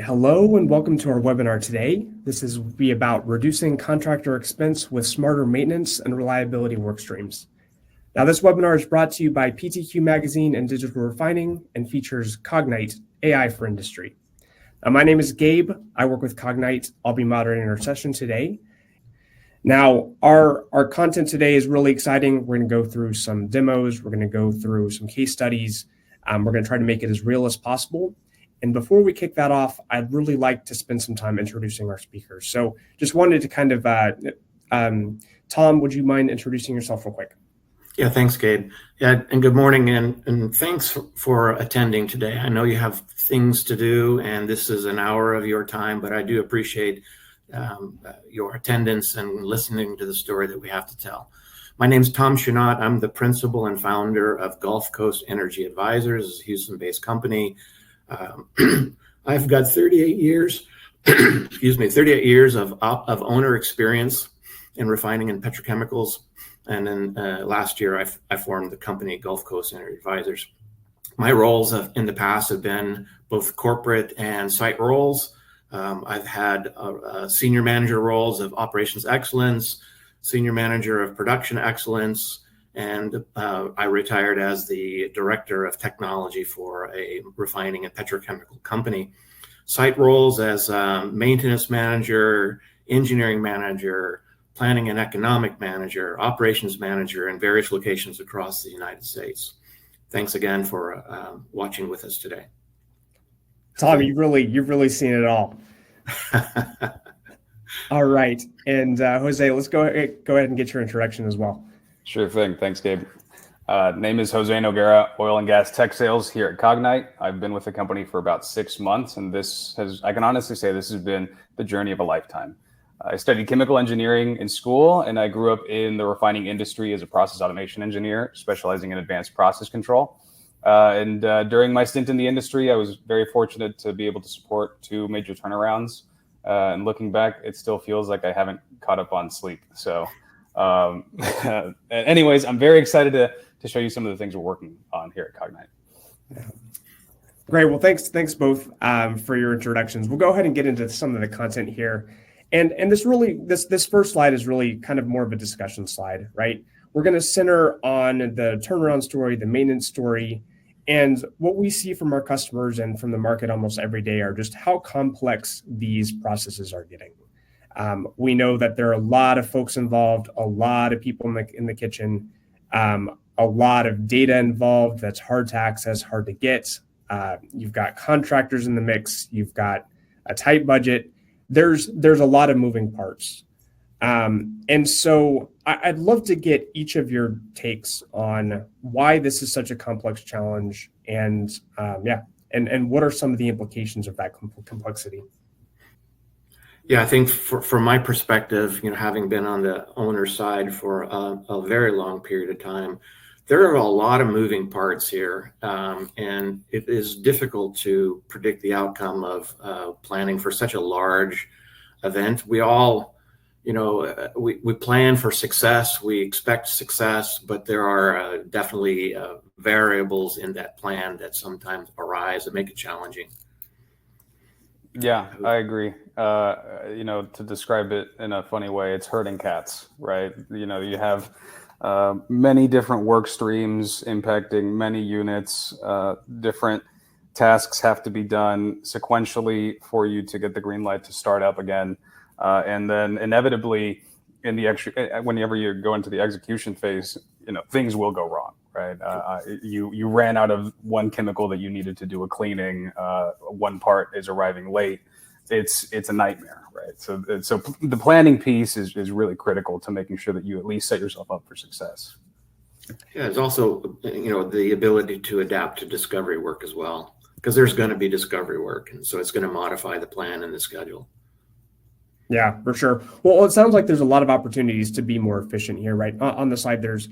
Hello and welcome to our webinar today. This is be about reducing contractor expense with smarter maintenance and reliability work streams. Now, this webinar is brought to you by PTQ Magazine and Digital Refining and features Cognite, AI for Industry. My name is Gabe. I work with Cognite. I'll be moderating our session today. Now, our content today is really exciting. We're going to go through some demos. We're going to go through some case studies. We're going to try to make it as real as possible. And before we kick that off, I'd really like to spend some time introducing our speakers. So just wanted to kind of, Tom, would you mind introducing yourself real quick? Yeah, thanks, Gabe. Yeah, and good morning, and thanks for attending today. I know you have things to do, and this is an hour of your time, but I do appreciate your attendance and listening to the story that we have to tell. My name is Tom Shunat. I'm the principal and founder of Gulf Coast Energy Advisors, a Houston-based company. I've got 38 years, 38 years of owner experience in refining and petrochemicals. And then last year, I formed the company Gulf Coast Energy Advisors. My roles in the past have been both corporate and site roles. I've had senior manager roles of operations excellence, senior manager of production excellence, and I retired as the director of technology for a refining and petrochemical company. Site roles as maintenance manager, engineering manager, planning and economic manager, operations manager in various locations across the United States. Thanks again for watching with us today. Tom, you've really seen it all. All right, and Jose, let's go ahead and get your introduction as well. Sure thing. Thanks, Gabe. Name is Jose Noguera, oil and gas tech sales here at Cognite. I've been with the company for about 6 months, and I can honestly say this has been the journey of a lifetime. I studied chemical engineering in school, and I grew up in the refining industry as a process automation engineer, specializing in advanced process control. During my stint in the industry, I was very fortunate to be able to support 2 major turnarounds. And looking back, it still feels like I haven't caught up on sleep. So anyways, I'm very excited to show you some of the things we're working on here at Cognite. Yeah. Great. Well, thanks both for your introductions. We'll go ahead and get into some of the content here. And this first slide is really kind of more of a discussion slide, right? We're going to center on the turnaround story, the maintenance story, and what we see from our customers and from the market almost every day are just how complex these processes are getting. We know that there are a lot of folks involved, a lot of people in the kitchen, a lot of data involved that's hard to access, hard to get. You've got contractors in the mix. You've got a tight budget. There's a lot of moving parts. And so I'd love to get each of your takes on why this is such a complex challenge and what are some of the implications of that complexity? Yeah, I think from my perspective, having been on the owner side for a very long period of time, there are a lot of moving parts here, and it is difficult to predict the outcome of planning for such a large event. We all, we plan for success, we expect success, but there are definitely variables in that plan that sometimes arise that make it challenging. Yeah, I agree. To describe it in a funny way, it's herding cats, right? You have many different work streams impacting many units. Different tasks have to be done sequentially for you to get the green light to start up again. And then inevitably, whenever you go into the execution phase, things will go wrong, right? You ran out of one chemical that you needed to do a cleaning. One part is arriving late. It's a nightmare, right? So the planning piece is really critical to making sure that you at least set yourself up for success. Yeah, there's also the ability to adapt to discovery work as well, because there's going to be discovery work, and so it's going to modify the plan and the schedule. Yeah, for sure. Well, it sounds like there's a lot of opportunities to be more efficient here, right? On the side, there's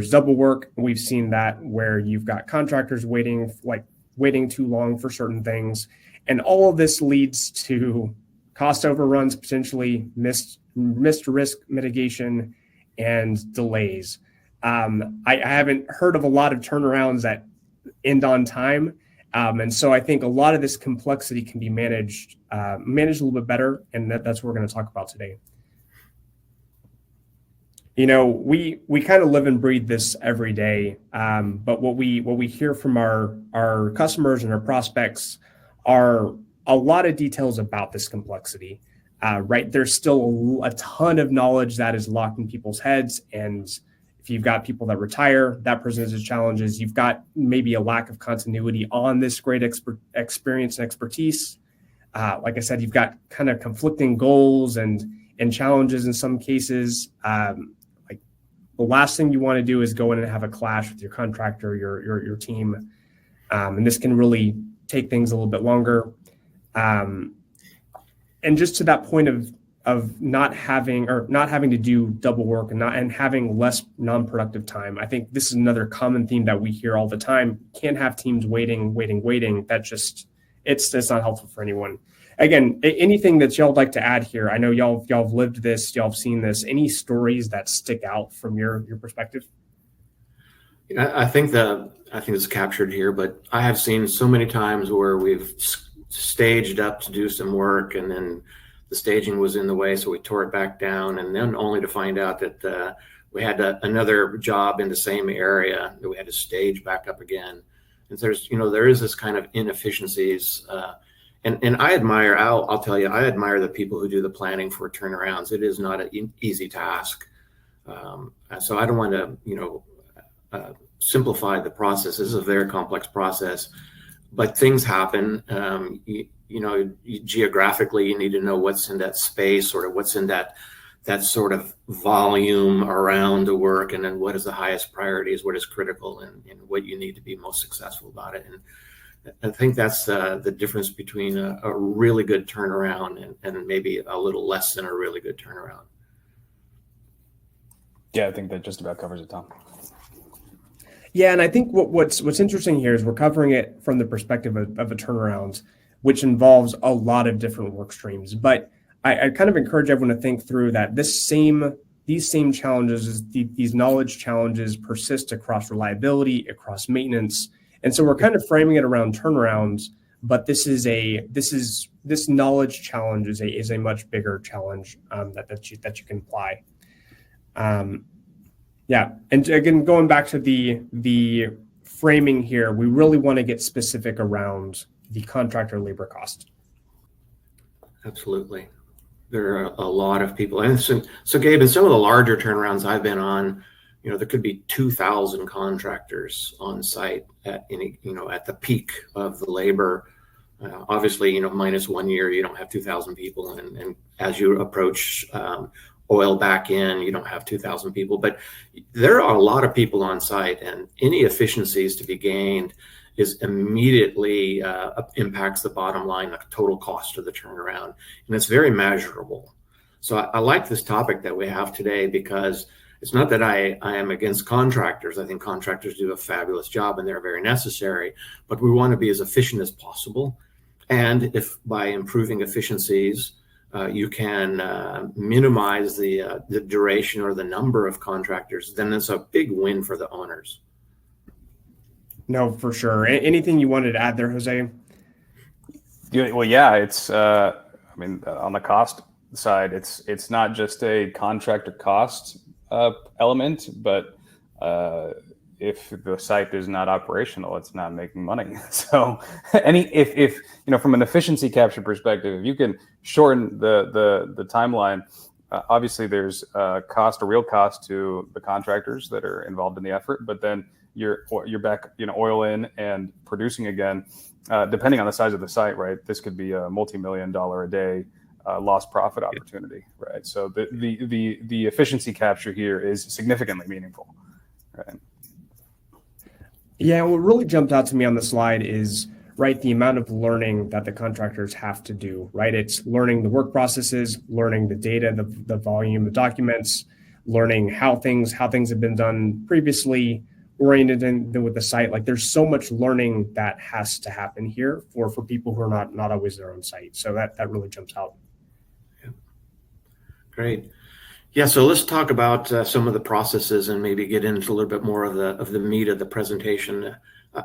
double work. We've seen that where you've got contractors waiting too long for certain things. And all of this leads to cost overruns, potentially missed risk mitigation, and delays. I haven't heard of a lot of turnarounds that end on time. And so I think a lot of this complexity can be managed a little bit better, and that's what we're going to talk about today. You know, we kind of live and breathe this every day, but what we hear from our customers and our prospects are a lot of details about this complexity. Right, there's still a ton of knowledge that is locked in people's heads, and if you've got people that retire, that presents as challenges. You've got maybe a lack of continuity on this great experience and expertise. Like I said, you've got kind of conflicting goals and challenges in some cases. Like the last thing you want to do is go in and have a clash with your contractor, your team, and this can really take things a little bit longer. And just to that point of not having to do double work and having less non-productive time, I think this is another common theme that we hear all the time. Can't have teams waiting. That just it's not helpful for anyone. Again, anything that y'all would like to add here? I know y'all have lived this, y'all have seen this. Any stories that stick out from your perspective? I think it's captured here, but I have seen so many times where we've staged up to do some work, and then the staging was in the way, so we tore it back down, and then only to find out that we had another job in the same area that we had to stage back up again. And there is this kind of inefficiencies, and I admire. I'll tell you, I admire the people who do the planning for turnarounds. It is not an easy task, so I don't want to simplify the process. This is a very complex process. But things happen, geographically, you need to know what's in that space, sort of what's in that sort of volume around the work, and then what is the highest priorities, what is critical, and what you need to be most successful about it. And I think that's the difference between a really good turnaround and maybe a little less than a really good turnaround. Yeah, I think that just about covers it, Tom. Yeah, and I think what's interesting here is we're covering it from the perspective of a turnaround, which involves a lot of different work streams. But I kind of encourage everyone to think through that these same challenges, these knowledge challenges, persist across reliability, across maintenance, and so we're kind of framing it around turnarounds. But this knowledge challenge is a much bigger challenge that you can apply. Yeah, and again, going back to the framing here, we really want to get specific around the contractor labor cost. Absolutely. There are a lot of people. And so Gabe, in some of the larger turnarounds I've been on, there could be 2,000 contractors on site at the peak of the labor. Obviously, minus 1 year, you don't have 2,000 people. And as you approach oil back in, you don't have 2,000 people, but there are a lot of people on site, and any efficiencies to be gained is immediately impacts the bottom line, the total cost of the turnaround, and it's very measurable. So I like this topic that we have today, because it's not that I am against contractors. I think contractors do a fabulous job and they're very necessary, but we want to be as efficient as possible. And if by improving efficiencies, you can minimize the duration or the number of contractors, then it's a big win for the owners. No, for sure. Anything you wanted to add there, Jose? Well, yeah, it's on the cost side, it's not just a contractor cost element, but if the site is not operational, it's not making money. So if from an efficiency capture perspective, if you can shorten the timeline, obviously there's cost, a real cost to the contractors that are involved in the effort, but then you're back, oil in and producing again, depending on the size of the site, right? This could be a multi-million-dollar a day lost profit opportunity, right? So the efficiency capture here is significantly meaningful, right? Yeah, what really jumped out to me on the slide is, right, the amount of learning that the contractors have to do, right? It's learning the work processes, learning the data, the volume of documents, learning how things have been done previously, oriented with the site. Like, there's so much learning that has to happen here for people who are not always there on site. So that really jumps out. Yeah. Great. Yeah, so let's talk about some of the processes and maybe get into a little bit more of the meat of the presentation.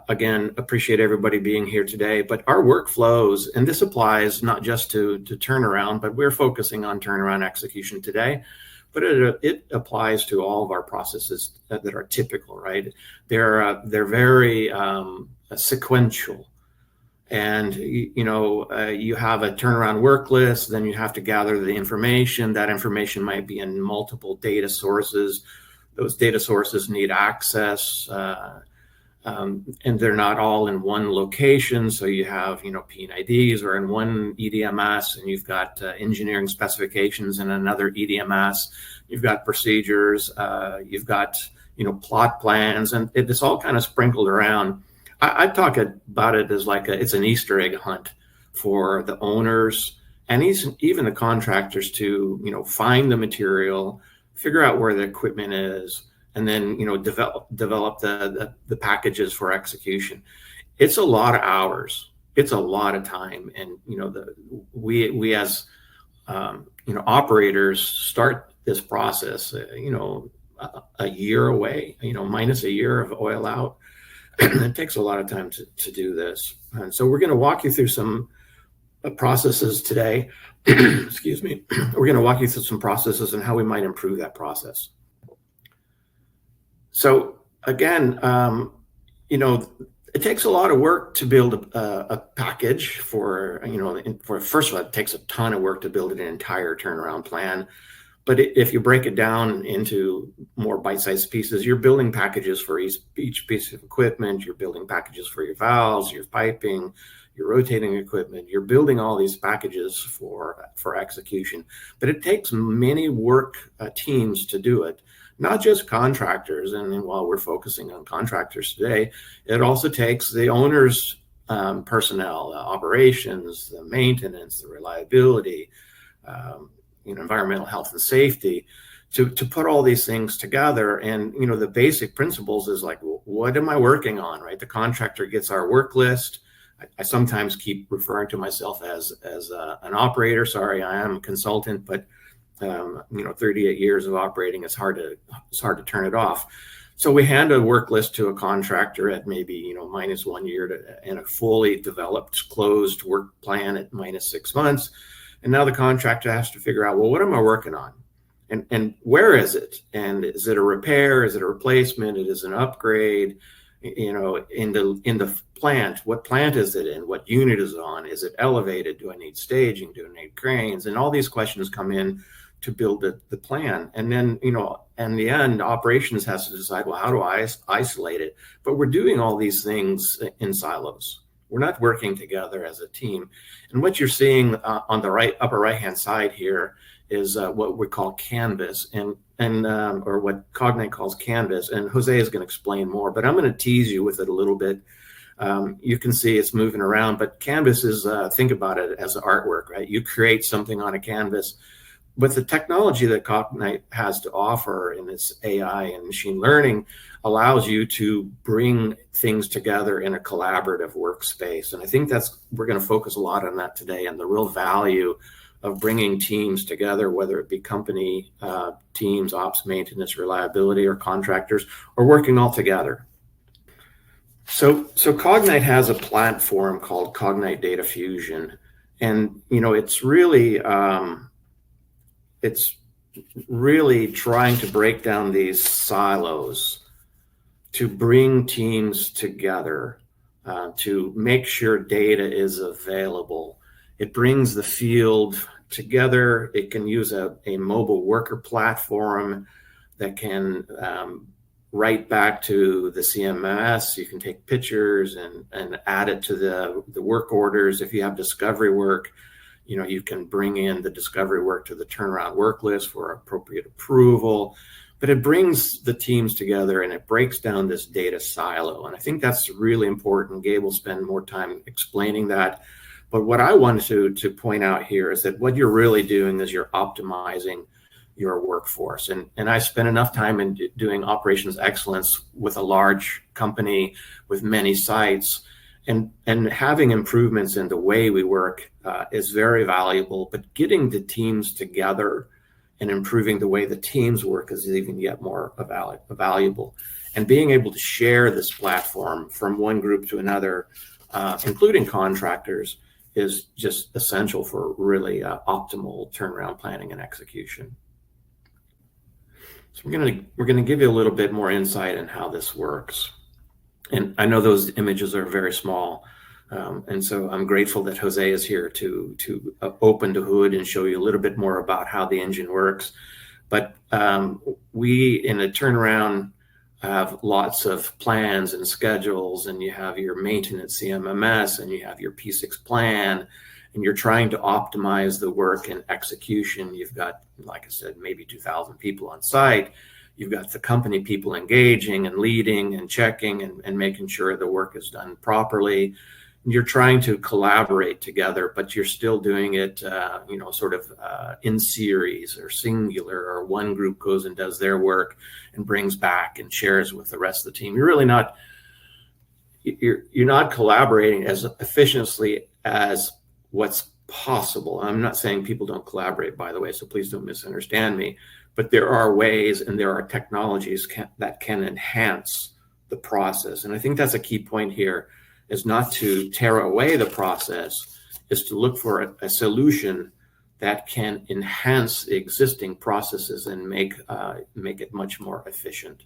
again, appreciate everybody being here today. But our workflows, and this applies not just to turnaround, but we're focusing on turnaround execution today. But it applies to all of our processes that are typical, right? They're very sequential. And you have a turnaround work list, then you have to gather the information. That information might be in multiple data sources. Those data sources need access, and they're not all in one location. So you have, P&IDs or in one EDMS, and you've got engineering specifications in another EDMS. You've got procedures, you've got, plot plans, and it's all kind of sprinkled around. I talk about it as like it's an Easter egg hunt for the owners and even the contractors to, find the material, figure out where the equipment is, and then, develop the packages for execution. It's a lot of hours. It's a lot of time. And, we as, operators start this process, a year away, minus a year of oil out. It takes a lot of time to do this. And so we're going to walk you through some processes today. Excuse me. We're going to walk you through some processes and how we might improve that process. So again, it takes a lot of work to build a package for first of all, it takes a ton of work to build an entire turnaround plan. But if you break it down into more bite-sized pieces, you're building packages for each piece of equipment. You're building packages for your valves, your piping, your rotating equipment. You're building all these packages for execution. But it takes many work teams to do it, not just contractors. And while we're focusing on contractors today, it also takes the owner's personnel, the operations, the maintenance, the reliability, environmental health and safety, to put all these things together. And the basic principles is like, what am I working on, right? The contractor gets our work list. I sometimes keep referring to myself as an operator. Sorry, I am a consultant, but 38 years of operating, it's hard to turn it off. So we hand a work list to a contractor at maybe minus 1 year and a fully developed closed work plan at minus 6 months. And now the contractor has to figure out, well, what am I working on? And where is it? And is it a repair? Is it a replacement? Is it an upgrade? In the plant, what plant is it in? What unit is it on? Is it elevated? Do I need staging? Do I need cranes? And all these questions come in to build the plan. And then, in the end, operations has to decide, well, how do I isolate it? But we're doing all these things in silos. We're not working together as a team. And what you're seeing on the upper right-hand side here is what we call Canvas, or what Cognite calls Canvas. And Jose is going to explain more, but I'm going to tease you with it a little bit. You can see it's moving around, but Canvas is, think about it as artwork, right? You create something on a canvas. But the technology that Cognite has to offer in its AI and machine learning allows you to bring things together in a collaborative workspace. And I think we're going to focus a lot on that today, and the real value of bringing teams together, whether it be company teams, ops, maintenance, reliability, or contractors, or working all together. So Cognite has a platform called Cognite Data Fusion. And, it's really trying to break down these silos to bring teams together, to make sure data is available. It brings the field together. It can use a mobile worker platform that can write back to the CMS. You can take pictures and add it to the work orders. If you have discovery work, you can bring in the discovery work to the turnaround work list for appropriate approval. But it brings the teams together and it breaks down this data silo. And I think that's really important. Gabe will spend more time explaining that. But what I wanted to point out here is that what you're really doing is you're optimizing your workforce. And I spent enough time in doing operations excellence with a large company with many sites. And having improvements in the way we work is very valuable, but getting the teams together and improving the way the teams work is even yet more valuable. And being able to share this platform from one group to another, including contractors, is just essential for really optimal turnaround planning and execution. So we're gonna give you a little bit more insight in how this works. And I know those images are very small, and so I'm grateful that Jose is here to open the hood and show you a little bit more about how the engine works. But we, in a turnaround, have lots of plans and schedules, and you have your maintenance CMMS, and you have your P6 plan, and you're trying to optimize the work and execution. You've got, like I said, maybe 2,000 people on site. You've got the company people engaging and leading and checking and making sure the work is done properly. You're trying to collaborate together, but you're still doing it, sort of in series or singular, or one group goes and does their work and brings back and shares with the rest of the team. You're really not, you're not collaborating as efficiently as what's possible. I'm not saying people don't collaborate, by the way, so please don't misunderstand me, but there are ways and there are technologies that can enhance the process. And I think that's a key point here, is not to tear away the process, is to look for a solution that can enhance the existing processes and make it much more efficient.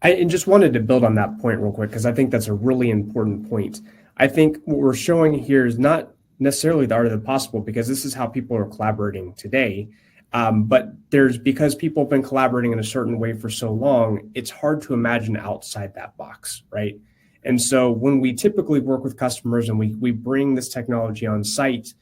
I just wanted to build on that point real quick, because I think that's a really important point. I think what we're showing here is not necessarily the art of the possible, because this is how people are collaborating today. But because people have been collaborating in a certain way for so long, it's hard to imagine outside that box, right? And so when we typically work with customers and we bring this technology on site,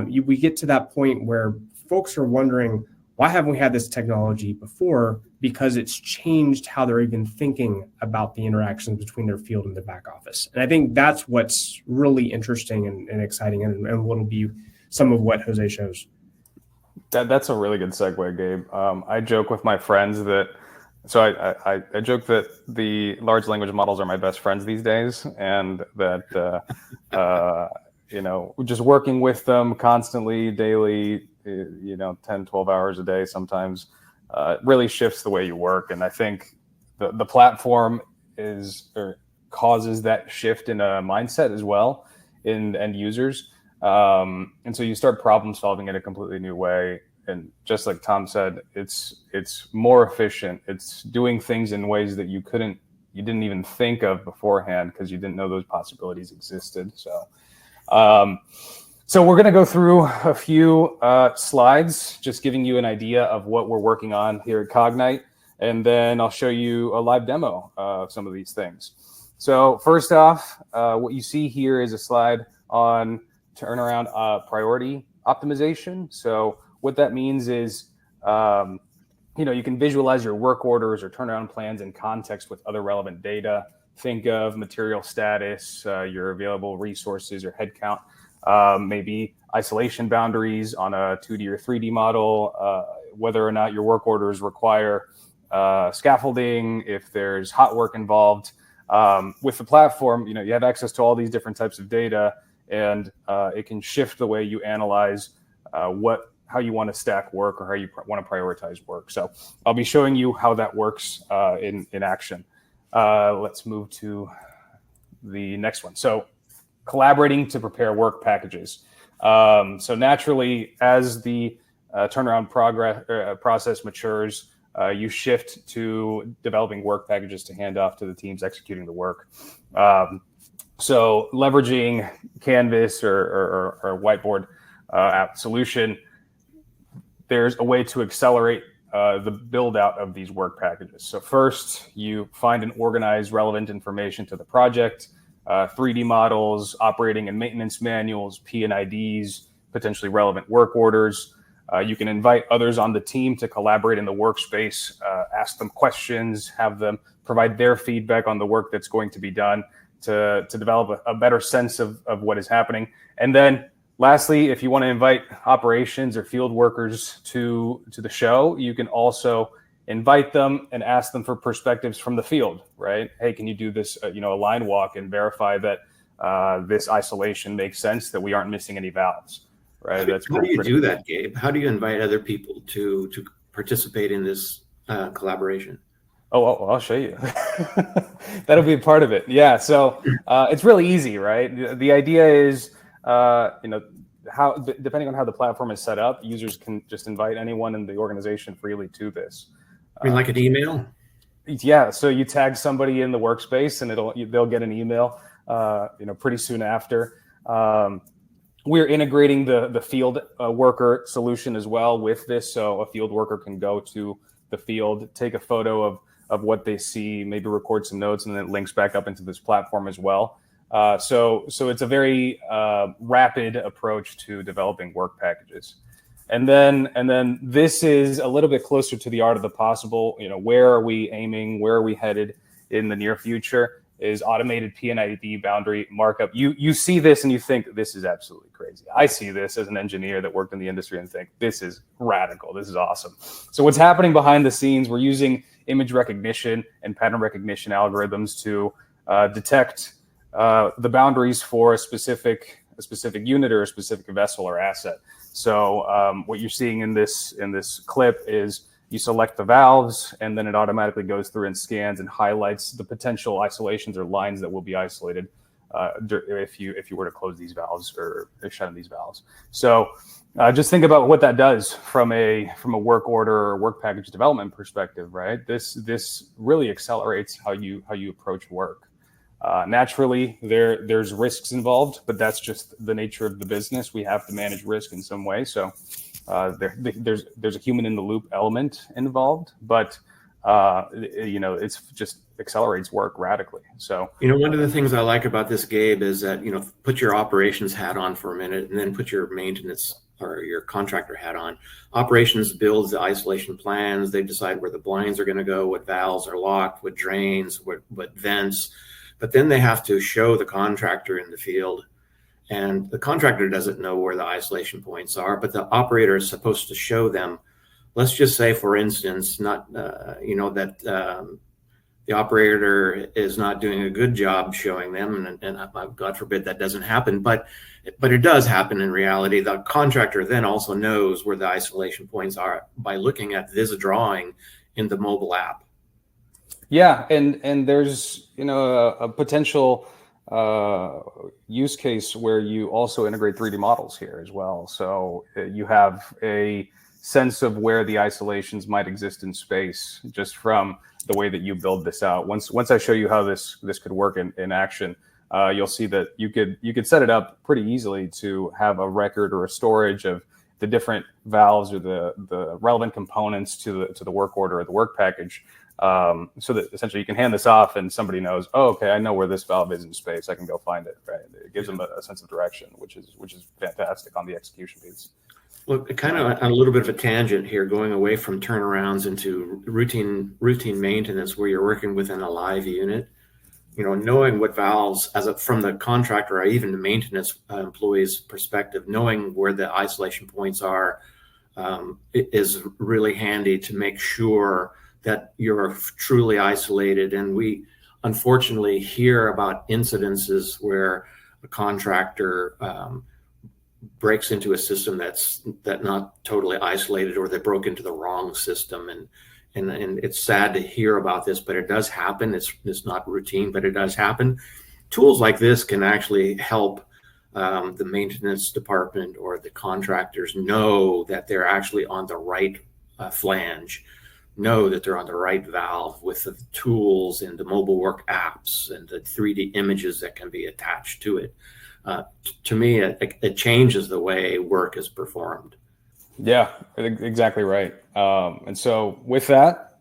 we get to that point where folks are wondering, why haven't we had this technology before? Because it's changed how they're even thinking about the interactions between their field and their back office. And I think that's what's really interesting and exciting, and what'll be some of what Jose shows. That's a really good segue, Gabe. I joke with my friends that, I joke that the large language models are my best friends these days, and that, just working with them constantly, daily, 10, 12 hours a day sometimes, really shifts the way you work. And I think the platform causes that shift in a mindset as well in end users. And so you start problem solving in a completely new way. And just like Tom said, it's more efficient. It's doing things in ways that you didn't even think of beforehand, because you didn't know those possibilities existed. So we're going to go through a few slides, just giving you an idea of what we're working on here at Cognite. And then I'll show you a live demo of some of these things. So first off, what you see here is a slide on turnaround priority optimization. So what that means is, you can visualize your work orders or turnaround plans in context with other relevant data. Think of material status, your available resources, your headcount, maybe isolation boundaries on a 2D or 3D model, whether or not your work orders require scaffolding, if there's hot work involved. With the platform, you have access to all these different types of data, and it can shift the way you analyze how you want to stack work, or how you want to prioritize work. So I'll be showing you how that works in action. Let's move to the next one. So collaborating to prepare work packages. So naturally, as the turnaround process matures, you shift to developing work packages to hand off to the teams executing the work. So leveraging Canvas or whiteboard app solution, there's a way to accelerate the build out of these work packages. So first, you find and organize relevant information to the project, 3D models, operating and maintenance manuals, P&IDs, potentially relevant work orders. You can invite others on the team to collaborate in the workspace, ask them questions, have them provide their feedback on the work that's going to be done to develop a better sense of what is happening. And then lastly, if you want to invite operations or field workers to the show, you can also invite them and ask them for perspectives from the field, right? Hey, can you do this, a line walk and verify that this isolation makes sense, that we aren't missing any valves, right? How do you do that, Gabe? How do you invite other people to participate in this collaboration? Oh, I'll show you. That'll be a part of it. Yeah. So it's really easy, right? The idea is, how, depending on how the platform is set up, users can just invite anyone in the organization freely to this. I mean, like an email? Yeah. So you tag somebody in the workspace, and they'll get an email, pretty soon after. We're integrating the field worker solution as well with this, so a field worker can go to the field, take a photo of what they see, maybe record some notes, and then it links back up into this platform as well. So it's a very rapid approach to developing work packages. And then this is a little bit closer to the art of the possible. Where are we aiming? Where are we headed in the near future? Is automated PNID boundary markup. You see this and you think this is absolutely crazy. I see this as an engineer that worked in the industry and think this is radical. This is awesome. So what's happening behind the scenes? We're using image recognition and pattern recognition algorithms to detect the boundaries for a specific unit or a specific vessel or asset. So what you're seeing in this clip is you select the valves, and then it automatically goes through and scans and highlights the potential isolations or lines that will be isolated if you were to close these valves or shut in these valves. So just think about what that does from a work order or work package development perspective, right? This really accelerates how you approach work. Naturally, there's risks involved, but that's just the nature of the business. We have to manage risk in some way. So there's a human in the loop element involved, but it's just accelerates work radically. So one of the things I like about this, Gabe, is that put your operations hat on for a minute, and then put your maintenance or your contractor hat on. Operations builds the isolation plans. They decide where the blinds are going to go, what valves are locked, what drains, what vents. But then they have to show the contractor in the field, and the contractor doesn't know where the isolation points are, but the operator is supposed to show them. Let's just say, for instance, that the operator is not doing a good job showing them, and God forbid that doesn't happen, but it does happen in reality. The contractor then also knows where the isolation points are by looking at this drawing in the mobile app. Yeah, and there's a potential use case where you also integrate 3D models here as well. So you have a sense of where the isolations might exist in space just from the way that you build this out. Once I show you how this could work in action, you'll see that you could set it up pretty easily to have a record or a storage of the different valves or the relevant components to the work order or the work package. So that essentially you can hand this off and somebody knows, oh, okay, I know where this valve is in space. I can go find it. Right? It gives them a sense of direction, which is fantastic on the execution piece. Well, kind of a little bit of a tangent here, going away from turnarounds into routine maintenance, where you're working within a live unit. Knowing what valves, from the contractor or even the maintenance employee's perspective, knowing where the isolation points are, is really handy to make sure that you're truly isolated. And we unfortunately hear about incidences where a contractor breaks into a system that's not totally isolated, or they broke into the wrong system. And it's sad to hear about this, but it does happen. It's not routine, but it does happen. Tools like this can actually help the maintenance department or the contractors know that they're actually on the right flange, know that they're on the right valve, with the tools and the mobile work apps and the 3D images that can be attached to it. To me, it changes the way work is performed. Yeah, exactly right. And so with that,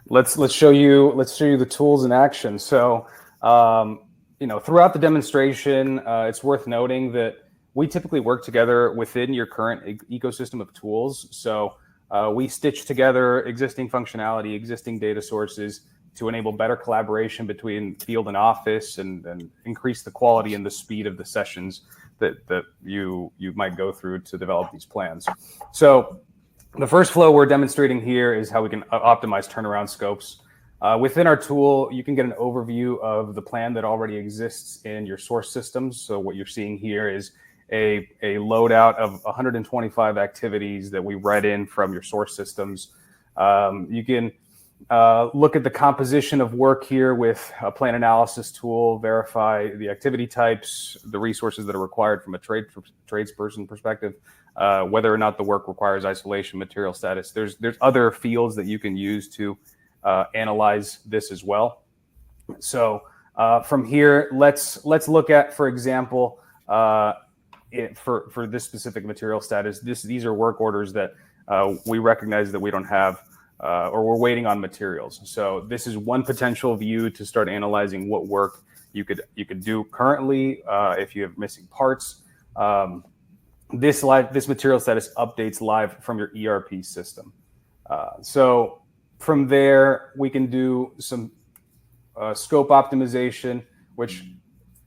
let's show you the tools in action. So throughout the demonstration, it's worth noting that we typically work together within your current ecosystem of tools. So we stitch together existing functionality, existing data sources to enable better collaboration between field and office, and increase the quality and the speed of the sessions that you might go through to develop these plans. So the first flow we're demonstrating here is how we can optimize turnaround scopes. Within our tool, you can get an overview of the plan that already exists in your source systems. So what you're seeing here is a loadout of 125 activities that we read in from your source systems. You can look at the composition of work here with a plan analysis tool, verify the activity types, the resources that are required from a tradesperson perspective, whether or not the work requires isolation, material status. There's other fields that you can use to analyze this as well. So from here, let's look at, for example, for this specific material status, these are work orders that we recognize that we don't have, or we're waiting on materials. So this is one potential view to start analyzing what work you could do currently if you have missing parts. This material status updates live from your ERP system. So from there, we can do some scope optimization, which,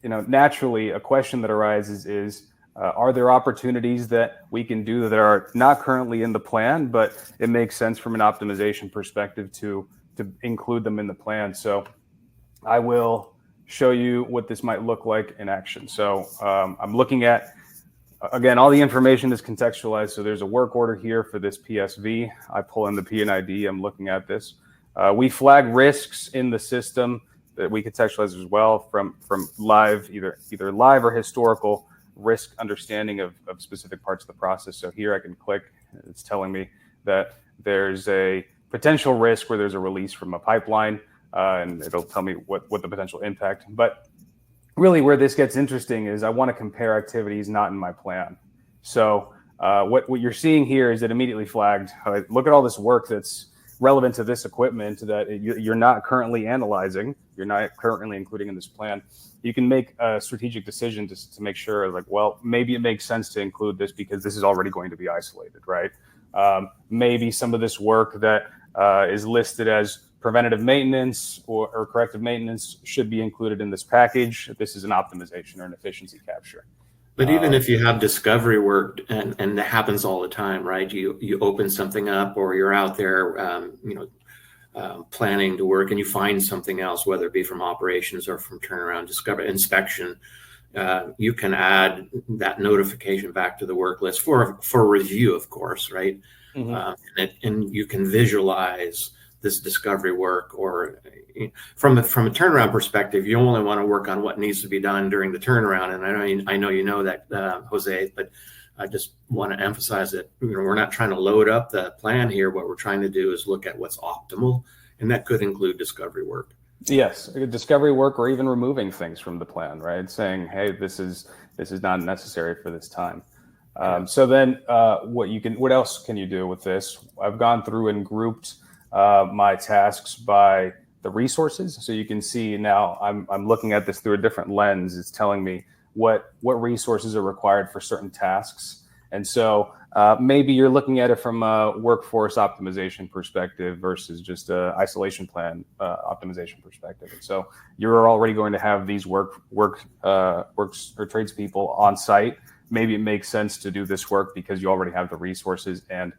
naturally a question that arises is, are there opportunities that we can do that are not currently in the plan, but it makes sense from an optimization perspective to include them in the plan? So I will show you what this might look like in action. So I'm looking at, again, all the information is contextualized. So there's a work order here for this PSV. I pull in the P&ID. I'm looking at this. We flag risks in the system that we contextualize as well from live, either live or historical risk understanding of specific parts of the process. So here I can click, it's telling me that there's a potential risk where there's a release from a pipeline, and it'll tell me what the potential impact. But really where this gets interesting is I want to compare activities not in my plan. So what you're seeing here is it immediately flagged, look at all this work that's relevant to this equipment that you're not currently analyzing, you're not currently including in this plan. You can make a strategic decision to make sure, like, well, maybe it makes sense to include this because this is already going to be isolated, right? Maybe some of this work that is listed as preventative maintenance or corrective maintenance should be included in this package. This is an optimization or an efficiency capture. But even if you have discovery work, and that happens all the time, right? You open something up, or you're out there, planning to work, and you find something else, whether it be from operations or from turnaround, discovery, inspection. You can add that notification back to the work list for review, of course, right? Mm-hmm. And you can visualize this discovery work, or from a turnaround perspective, you only want to work on what needs to be done during the turnaround. And I know you know that, Jose, but I just want to emphasize that we're not trying to load up the plan here. What we're trying to do is look at what's optimal, and that could include discovery work. Yes, discovery work, or even removing things from the plan, right? Saying, hey, this is not necessary for this time. So then, what else can you do with this? I've gone through and grouped my tasks by the resources. So you can see now I'm looking at this through a different lens. It's telling me what resources are required for certain tasks. And so maybe you're looking at it from a workforce optimization perspective versus just a isolation plan optimization perspective. And so you're already going to have these works or tradespeople on site. Maybe it makes sense to do this work because you already have the resources and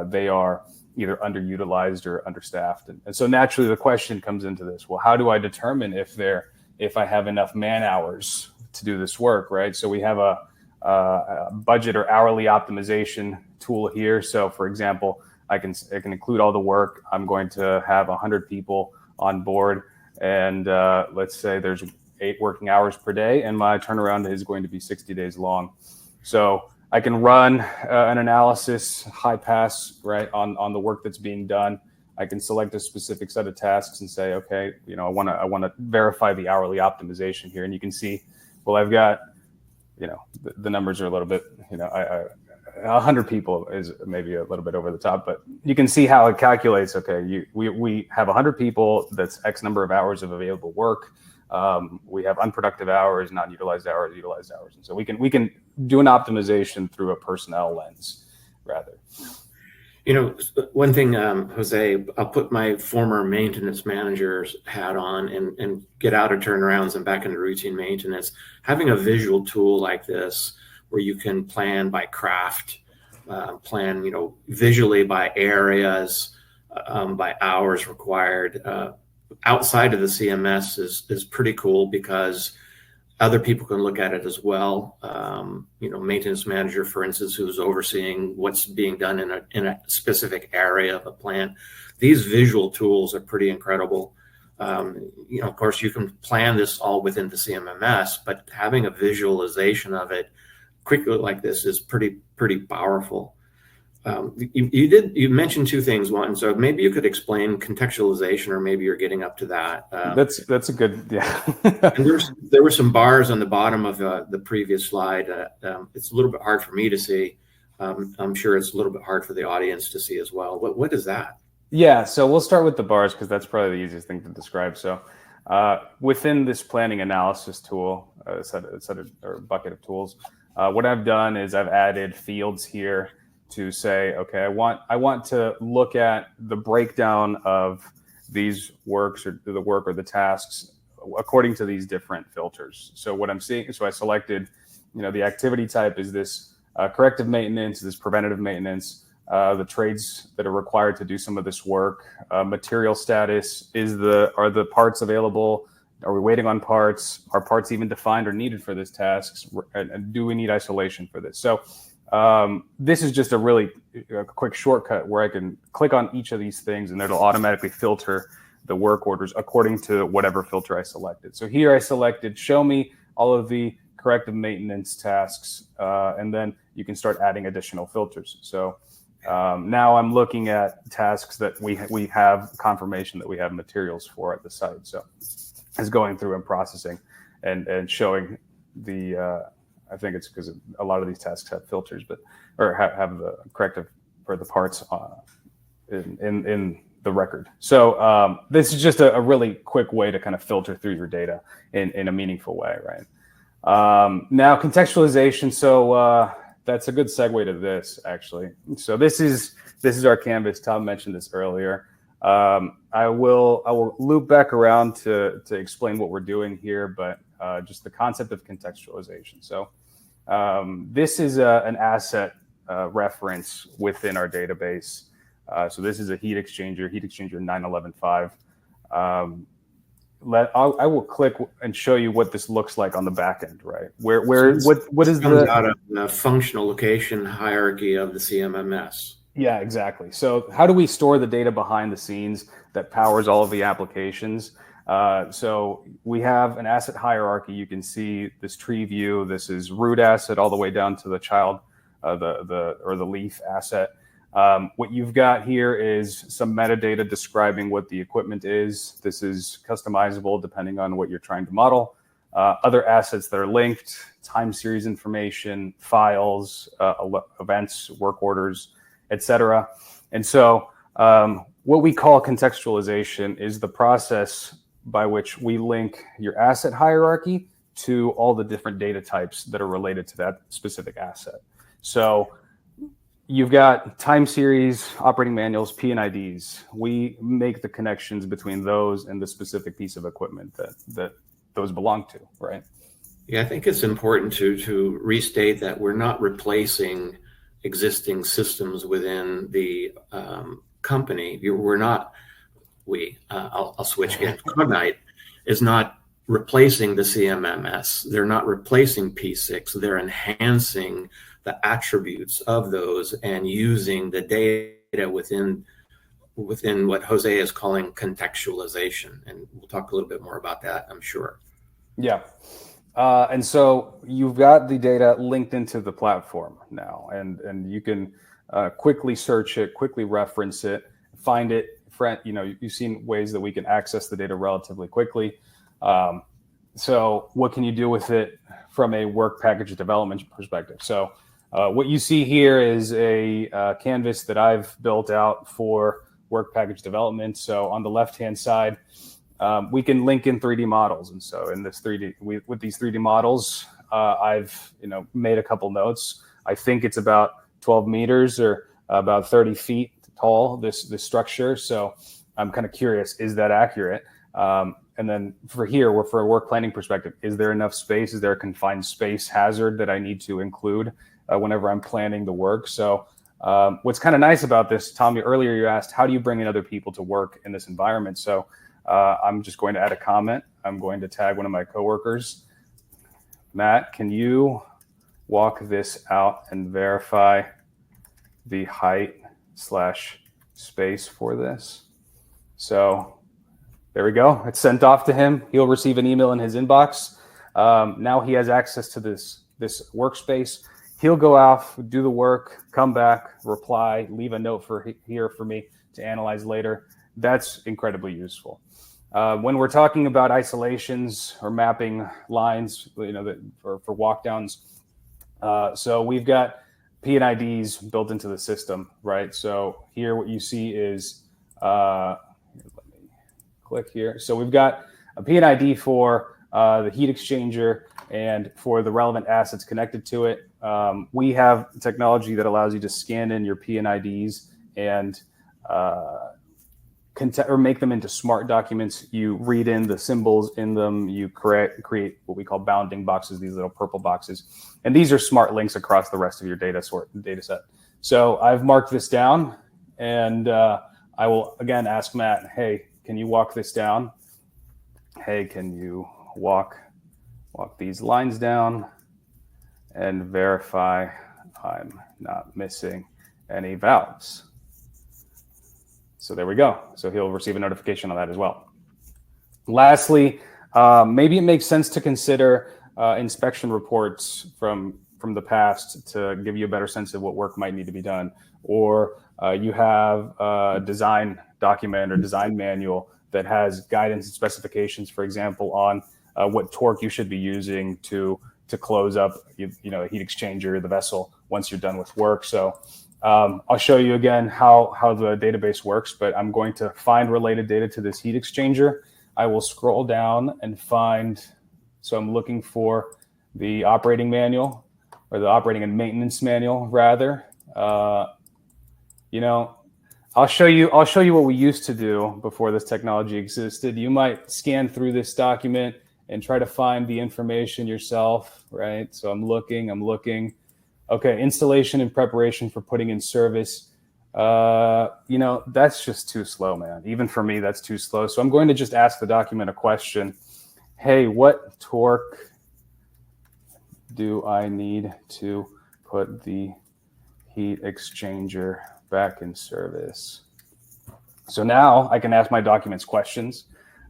they are either underutilized or understaffed. And so naturally the question comes into this, well, how do I determine if I have enough man hours to do this work, right? So we have a budget or hourly optimization tool here. So for example, I can include all the work. I'm going to have 100 people on board, and let's say there's 8 working hours per day, and my turnaround is going to be 60 days long. So I can run an analysis, high pass, right, on the work that's being done. I can select a specific set of tasks and say, okay, I want to verify the hourly optimization here. And you can see, well, I've got, the numbers are a little bit, 100 people is maybe a little bit over the top, but you can see how it calculates. Okay, we have 100 people. That's X number of hours of available work. We have unproductive hours, not utilized hours, utilized hours. And so we can do an optimization through a personnel lens rather. One thing, Jose, I'll put my former maintenance manager's hat on and get out of turnarounds and back into routine maintenance. Having a visual tool like this where you can plan by craft, plan, visually by areas, by hours required, outside of the CMS is pretty cool, because Other people can look at it as well. Maintenance manager, for instance, who's overseeing what's being done in a specific area of a plant. These visual tools are pretty incredible. Of course, you can plan this all within the CMMS, but having a visualization of it quickly like this is pretty powerful. You mentioned two things. One, so maybe you could explain contextualization, or maybe you're getting up to that. That's a good, yeah. And there were some bars on the bottom of the previous slide. It's a little bit hard for me to see. I'm sure it's a little bit hard for the audience to see as well. What is that? Yeah, so we'll start with the bars because that's probably the easiest thing to describe. So within this planning analysis tool, or bucket of tools, what I've done is I've added fields here to say, okay, I want to look at the breakdown of these works or the work or the tasks according to these different filters. So what I'm seeing, so I selected, the activity type is this corrective maintenance, this preventative maintenance, the trades that are required to do some of this work, material status, are the parts available? Are we waiting on parts? Are parts even defined or needed for this task? And do we need isolation for this? So this is just a quick shortcut where I can click on each of these things and it'll automatically filter the work orders according to whatever filter I selected. So here I selected show me all of the corrective maintenance tasks, and then you can start adding additional filters. So now I'm looking at tasks that we have confirmation that we have materials for at the site. So it's going through and processing and showing the I think it's because a lot of these tasks have filters, or have the corrective for the parts in the record. So this is just a really quick way to kind of filter through your data in a meaningful way, right? Now contextualization. So that's a good segue to this, actually. So this is our canvas. Tom mentioned this earlier. I will loop back around to explain what we're doing here, but just the concept of contextualization. So this is an asset reference within our database. So this is a heat exchanger 9115. I will click and show you what this looks like on the back end, right? What is comes out of the functional location hierarchy of the CMMS. Yeah, exactly. So how do we store the data behind the scenes that powers all of the applications? So we have an asset hierarchy. You can see this tree view. This is root asset all the way down to the child, the leaf asset. What you've got here is some metadata describing what the equipment is. This is customizable depending on what you're trying to model. Other assets that are linked, time series information, files, events, work orders, etc. And so what we call contextualization is the process by which we link your asset hierarchy to all the different data types that are related to that specific asset. So you've got time series, operating manuals, P&IDs. We make the connections between those and the specific piece of equipment that those belong to, right? Yeah, I think it's important to restate that we're not replacing existing systems within the company. I'll switch again. Cognite is not replacing the CMMS. They're not replacing P6. They're enhancing the attributes of those and using the data within what Jose is calling contextualization. And we'll talk a little bit more about that, I'm sure. Yeah. And so you've got the data linked into the platform now, and you can quickly search it, quickly reference it, find it. You've seen ways that we can access the data relatively quickly. So what can you do with it from a work package development perspective? So what you see here is a canvas that I've built out for work package development. So on the left-hand side, we can link in 3D models. And so in this with these 3D models, I've made a couple notes. I think it's about 12 meters or about 30 feet tall, this structure. So I'm kind of curious, is that accurate? And then for a work planning perspective, is there enough space? Is there a confined space hazard that I need to include whenever I'm planning the work? So what's kind of nice about this, Tom, earlier you asked, how do you bring in other people to work in this environment? So I'm just going to add a comment. I'm going to tag one of my coworkers. Matt, can you walk this out and verify the height / space for this? So there we go. It's sent off to him. He'll receive an email in his inbox. Now he has access to this workspace. He'll go off, do the work, come back, reply, leave a note for me to analyze later. That's incredibly useful. When we're talking about isolations or mapping lines, for walk downs, so we've got P&IDs built into the system, right? So here what you see is, let me click here. So we've got a P&ID for the heat exchanger and for the relevant assets connected to it. We have technology that allows you to scan in your P&IDs and or make them into smart documents. You read in the symbols in them. You create what we call bounding boxes, these little purple boxes. And these are smart links across the rest of your data set. So I've marked this down, and I will, again, ask Matt, hey, can you walk this down? Hey, can you walk these lines down and verify I'm not missing any valves? So there we go. So he'll receive a notification on that as well. Lastly, maybe it makes sense to consider inspection reports from the past to give you a better sense of what work might need to be done. Or you have a design document or design manual that has guidance and specifications, for example, on what torque you should be using to close up a heat exchanger, the vessel, once you're done with work. So I'll show you again how the database works, but I'm going to find related data to this heat exchanger. I will scroll down and find, so I'm looking for the operating manual, or the operating and maintenance manual rather. I'll show you what we used to do before this technology existed. You might scan through this document and try to find the information yourself, right? So I'm looking. Okay, installation and preparation for putting in service. That's just too slow, man. Even for me, that's too slow. So I'm going to just ask the document a question. Hey, what torque do I need to put the heat exchanger back in service? So now I can ask my documents questions.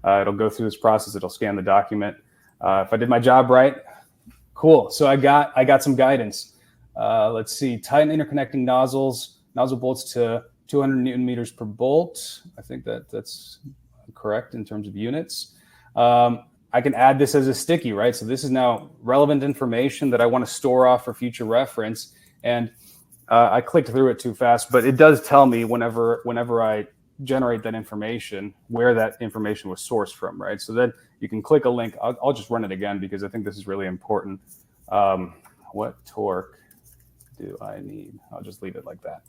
It'll go through this process. It'll scan the document. If I did my job right, cool. So I got some guidance. Let's see, tighten interconnecting nozzle bolts to 200 Newton meters per bolt. I think that's correct in terms of units. I can add this as a sticky, right? So this is now relevant information that I want to store off for future reference. And I clicked through it too fast, but it does tell me whenever I generate that information, where that information was sourced from, right? So then you can click a link. I'll just run it again because I think this is really important. What torque do I need? I'll just leave it like that.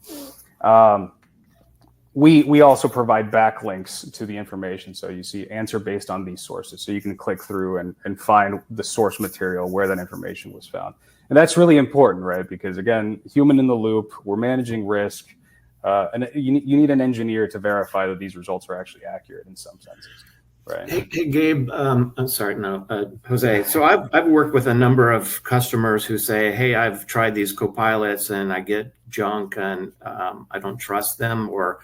We also provide backlinks to the information. So you see answer based on these sources. So you can click through and find the source material where that information was found. And that's really important, right? Because again, human in the loop, we're managing risk. And you need an engineer to verify that these results are actually accurate in some senses. Right. Hey Gabe, I'm sorry, no, Jose. So I've worked with a number of customers who say, hey, I've tried these copilots and I get junk and I don't trust them, or,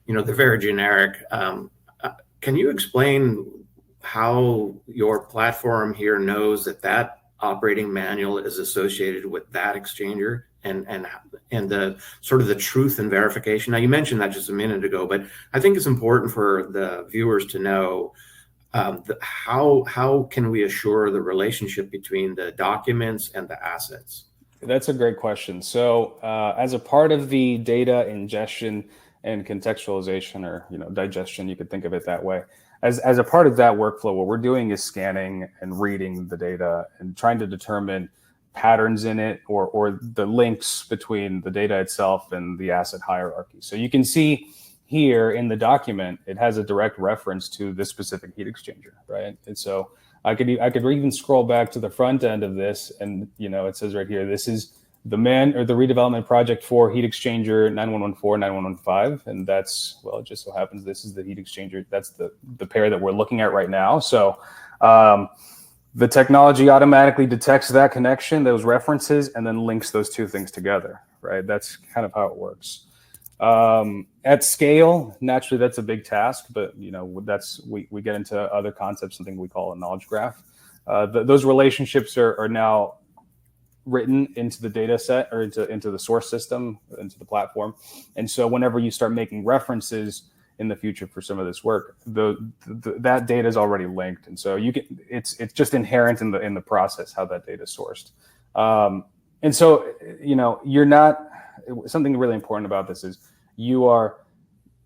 they're very generic. Can you explain how your platform here knows that operating manual is associated with that exchanger and the sort of the truth and verification? Now, you mentioned that just a minute ago, but I think it's important for the viewers to know how can we assure the relationship between the documents and the assets? That's a great question. So as a part of the data ingestion and contextualization, or digestion, you could think of it that way. As a part of that workflow, what we're doing is scanning and reading the data and trying to determine patterns in it or the links between the data itself and the asset hierarchy. So you can see here in the document, it has a direct reference to this specific heat exchanger, right? And so I could even scroll back to the front end of this, and it says right here, this is the redevelopment project for heat exchanger 9114, 9115, and that's, well, it just so happens this is the heat exchanger. That's the pair that we're looking at right now. So the technology automatically detects that connection, those references, and then links those two things together, right? That's kind of how it works. At scale, naturally, that's a big task, but we get into other concepts, something we call a knowledge graph. Those relationships are now written into the data set or into the source system, into the platform. And so whenever you start making references in the future for some of this work, that data is already linked. And so it's just inherent in the process how that data is sourced. And so, you're not, something really important about this is you are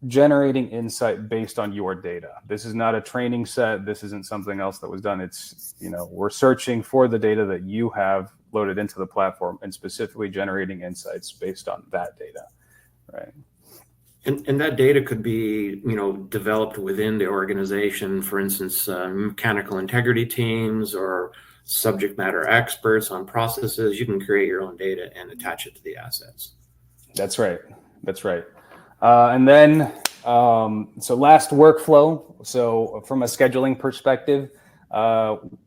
generating insight based on your data. This is not a training set. This isn't something else that was done. It's, we're searching for the data that you have loaded into the platform and specifically generating insights based on that data, right? And that data could be, developed within the organization, for instance, mechanical integrity teams or subject matter experts on processes. You can create your own data and attach it to the assets. That's right. And then, so last workflow. So from a scheduling perspective,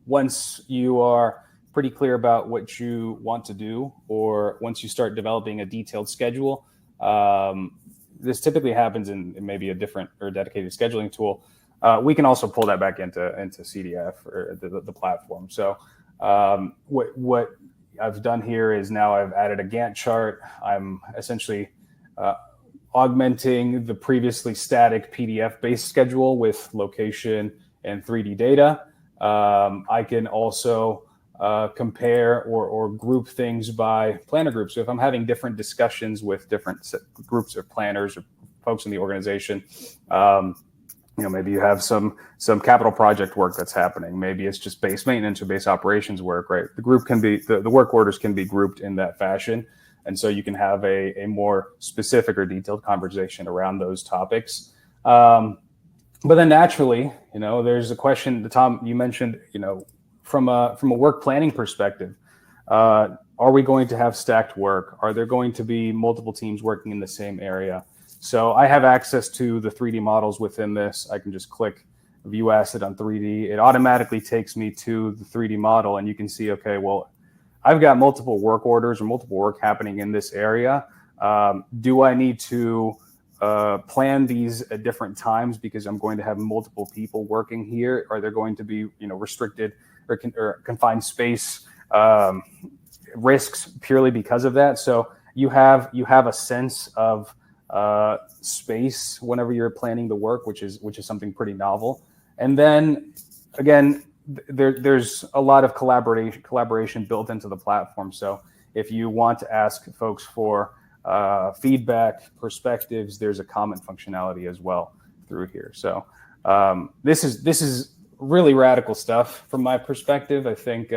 once you are pretty clear about what you want to do, or once you start developing a detailed schedule, this typically happens in maybe a different or dedicated scheduling tool. We can also pull that back into CDF or the platform. So what I've done here is now I've added a Gantt chart. I'm essentially augmenting the previously static PDF-based schedule with location and 3D data. I can also compare or group things by planner groups. So if I'm having different discussions with different groups of planners or folks in the organization, maybe you have some capital project work that's happening. Maybe it's just base maintenance or base operations work, right? The group can be, the work orders can be grouped in that fashion. And so you can have a more specific or detailed conversation around those topics. But then naturally, there's a question that Tom, you mentioned, from a work planning perspective, are we going to have stacked work? Are there going to be multiple teams working in the same area? So I have access to the 3D models within this. I can just click view asset on 3D. It automatically takes me to the 3D model, and you can see, okay, well, I've got multiple work orders or multiple work happening in this area. Do I need to plan these at different times because I'm going to have multiple people working here? Are there going to be, restricted or confined space risks purely because of that? So you have a sense of space whenever you're planning the work, which is something pretty novel. And then again, there's a lot of collaboration built into the platform. So if you want to ask folks for feedback, perspectives, there's a comment functionality as well through here. So this is really radical stuff from my perspective. I think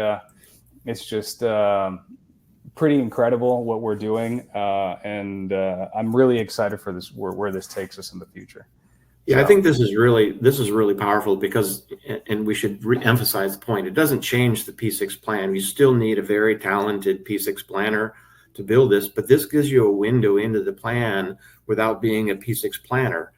it's just pretty incredible what we're doing, and I'm really excited for this, where this takes us in the future. Yeah, I think this is really powerful because, and we should re-emphasize the point, it doesn't change the P6 plan. You still need a very talented P6 planner to build this, but this gives you a window into the plan without being a P6 planner.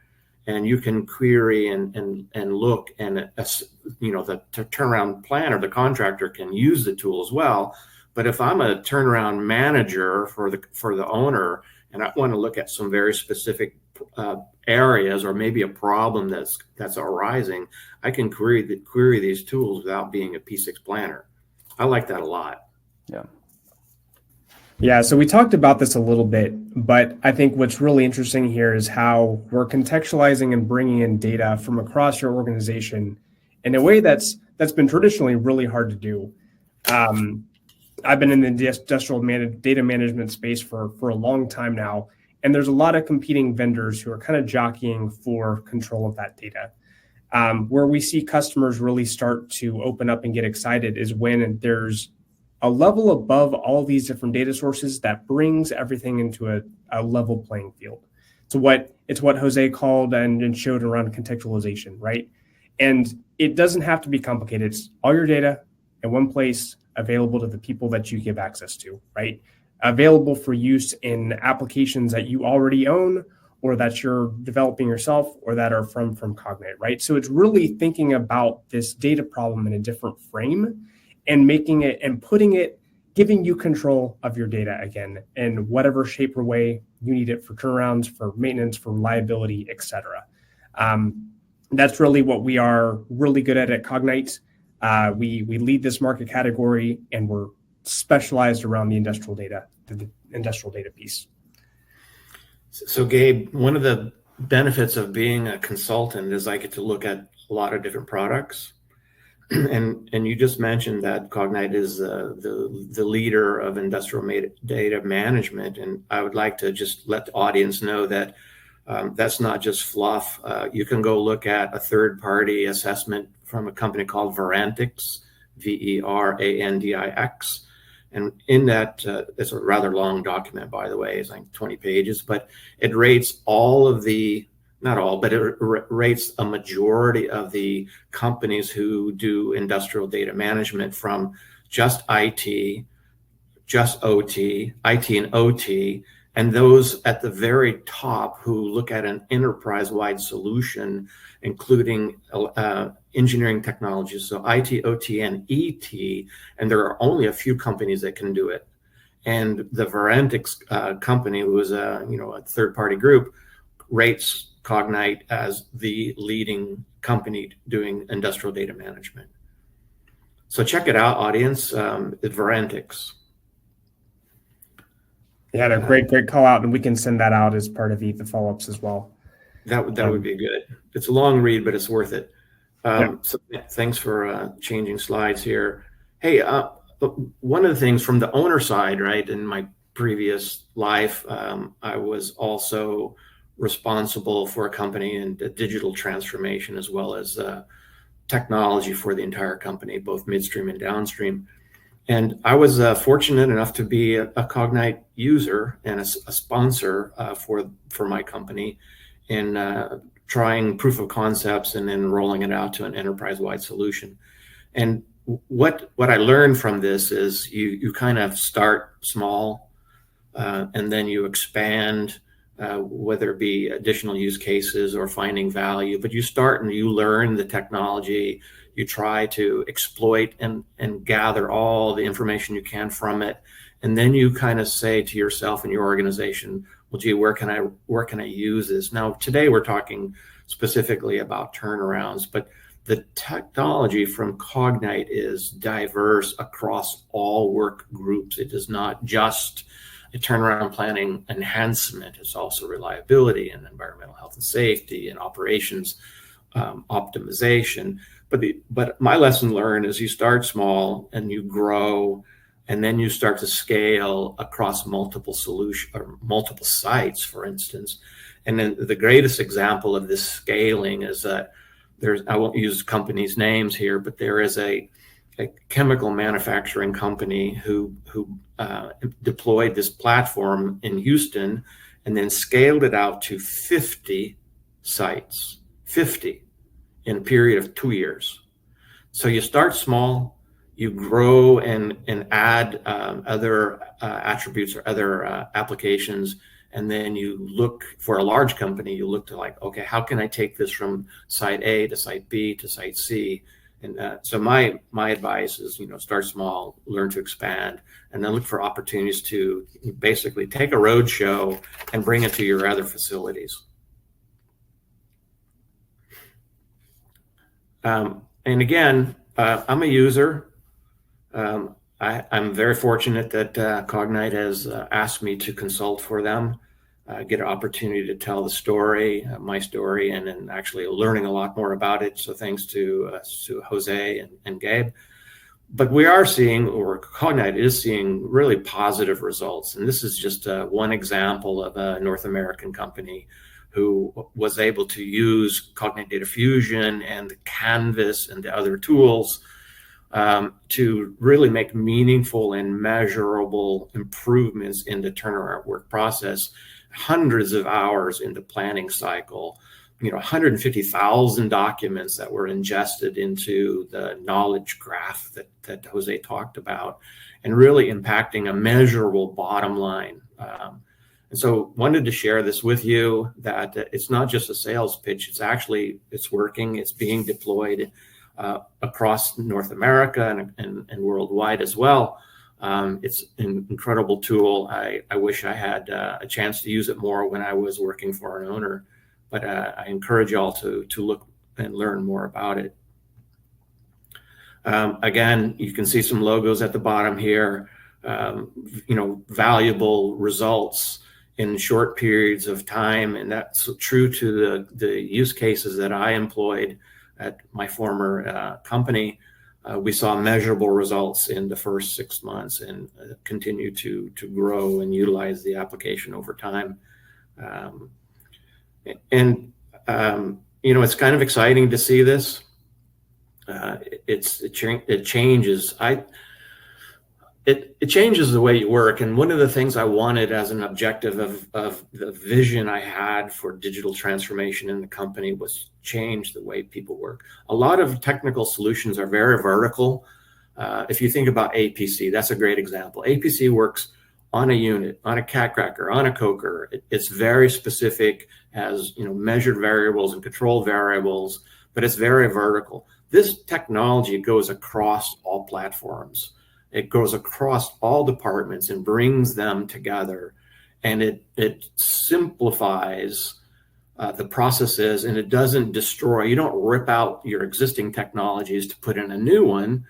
And you can query and look, and the turnaround planner, the contractor, can use the tool as well. But if I'm a turnaround manager for the owner, and I want to look at some very specific areas or maybe a problem that's arising, I can query these tools without being a P6 planner. I like that a lot. Yeah, so we talked about this a little bit, but I think what's really interesting here is how we're contextualizing and bringing in data from across your organization in a way that's been traditionally really hard to do. I've been in the industrial data management space for a long time now, and there's a lot of competing vendors who are kind of jockeying for control of that data. Where we see customers really start to open up and get excited is when there's a level above all these different data sources that brings everything into a level playing field. It's what Jose called and showed around contextualization, right? And it doesn't have to be complicated. It's all your data in one place, available to the people that you give access to, right? Available for use in applications that you already own, or that you're developing yourself, or that are from Cognite, right? So it's really thinking about this data problem in a different frame and making it and putting it, giving you control of your data again in whatever shape or way you need it for turnarounds, for maintenance, for reliability, etc. That's really what we are really good at Cognite. We lead this market category, and we're specialized around the industrial data piece. So Gabe, one of the benefits of being a consultant is I get to look at a lot of different products. And you just mentioned that Cognite is the leader of industrial data management, and I would like to just let the audience know that that's not just fluff. You can go look at a third-party assessment from a company called Verantix, Verandix, and in that, it's a rather long document, by the way, it's like 20 pages, but it rates all of the, not all, but it rates a majority of the companies who do industrial data management, from just IT, just OT, IT and OT, and those at the very top who look at an enterprise-wide solution, including engineering technologies, so IT, OT, and ET, and there are only a few companies that can do it. And the Verantix company, who is a third-party group, rates Cognite as the leading company doing industrial data management. So check it out, audience. It's Verantix. Yeah, a great call out, and we can send that out as part of the follow-ups as well. That would be good. It's a long read, but it's worth it. So thanks for changing slides here. Hey, one of the things from the owner side, right, in my previous life, I was also responsible for a company in the digital transformation, as well as technology for the entire company, both midstream and downstream. And I was fortunate enough to be a Cognite user and a sponsor for my company in trying proof of concepts and then rolling it out to an enterprise-wide solution. And what I learned from this is you kind of start small and then you expand, whether it be additional use cases or finding value, but you start and you learn the technology, you try to exploit and gather all the information you can from it. And then you kind of say to yourself and your organization, well, gee, where can I use this? Now, today we're talking specifically about turnarounds, but the technology from Cognite is diverse across all work groups. It is not just a turnaround planning enhancement. It's also reliability and environmental health and safety and operations optimization. But my lesson learned is you start small and you grow, and then you start to scale across multiple solutions or multiple sites, for instance. And then the greatest example of this scaling is that I won't use companies' names here, but there is a chemical manufacturing company who deployed this platform in Houston and then scaled it out to 50 sites, 50 in a period of 2 years. So you start small, you grow and add other attributes or other applications, and then you look for a large company, you look to like, okay, how can I take this from site A to site B to site C? And so my advice is, start small, learn to expand, and then look for opportunities to basically take a road show and bring it to your other facilities. And again, I'm a user. I'm very fortunate that Cognite has asked me to consult for them, get an opportunity to tell the story, my story, and then actually learning a lot more about it. So thanks to Jose and Gabe. But we are seeing, or Cognite is seeing, really positive results. And this is just one example of a North American company who was able to use Cognite Data Fusion and the Canvas and the other tools to really make meaningful and measurable improvements in the turnaround work process. Hundreds of hours in the planning cycle, 150,000 documents that were ingested into the knowledge graph that Jose talked about, and really impacting a measurable bottom line. And so wanted to share this with you, that it's not just a sales pitch. It's working. It's being deployed. across North America and worldwide as well. It's an incredible tool. I wish I had a chance to use it more when I was working for an owner, but I encourage y'all to look and learn more about it. Again, you can see some logos at the bottom here. Valuable results in short periods of time, and that's true to the use cases that I employed at my former company. We saw measurable results in the first 6 months and continue to grow and utilize the application over time. It's kind of exciting to see this. It changes. It changes the way you work. And one of the things I wanted as an objective of the vision I had for digital transformation in the company was change the way people work. A lot of technical solutions are very vertical. If you think about APC, that's a great example. APC works on a unit, on a cat cracker, on a coker. It's very specific, has measured variables and control variables, but it's very vertical. This technology goes across all platforms. It goes across all departments and brings them together, and it simplifies the processes, and it doesn't destroy. You don't rip out your existing technologies to put in a new one.